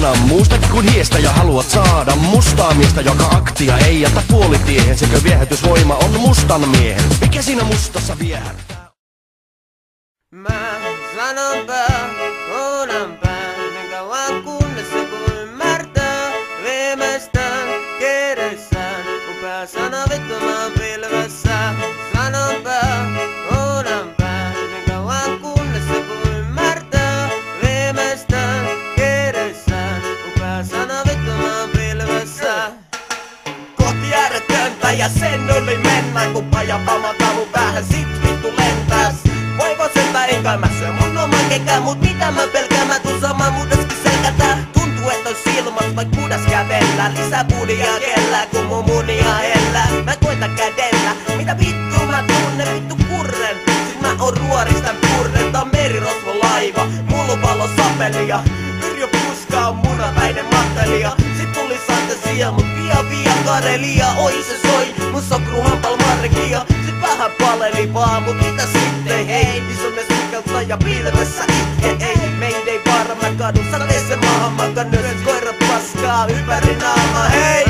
anna muustakin kuin hiestä ja haluat saada mustaa miestä, joka aktia ei jätä puolitiehen. Sekö viehätysvoima on mustan miehen? Mikä siinä mustassa viehättää? Mä sanonpä, oonanpä, niin kauan kunnes joku ymmärtää. Viimeistään kädessään, kun pää sana vittumaan pilvessä. Sanonpä, oonanpä, niin kauan kunnes joku ymmärtää. Viimeistään kädessään, kun pää sana vittumaan pilvessä. Kohti ääretöntä ja sen yli mennään, kun pajapama kavu päähän sit vittu lentäs. Voivo sentä ei kai mä syö mun oman kekään, mut mitä mä pelkään, mä tuun samaan muudeskin selkätään. Tuntuu et ois ilmat vaik pudas kävellä, lisää budia kellä kun mun munia hellää. Mä koitan kädellä, mitä vittu mä tunnen, vittu kurren. Sit mä oon ruoristan purren, tää on merirosvolaiva, mullupallo sapelia. Yrjö puska on munapäinen matelia. Sit tuli fantasia, mut via karelia. Oi se soi, mun sokru hampal marrekia. Sit vähän paleli vaan, mut mitä sitten hei. Iso mies sukeltaa ja pilvessä itke ei. Meidän ei vaara, mä kadun sateessa maahan, mä kannös koira paskaa ympäri naama hei.